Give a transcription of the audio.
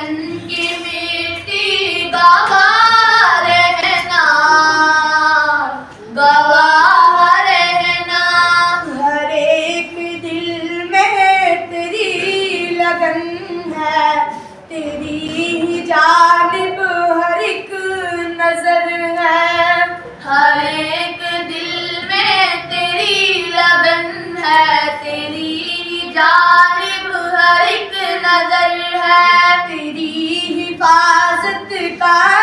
वतन की मिट्टी गवाह रहना, गवाह रहना। हर एक दिल में तेरी लगन है, तेरी ही जानिब हर एक नजर है। हर एक दिल में तेरी लगन है, तेरी जानिब हर एक नजर है। तेरी हिफाजत का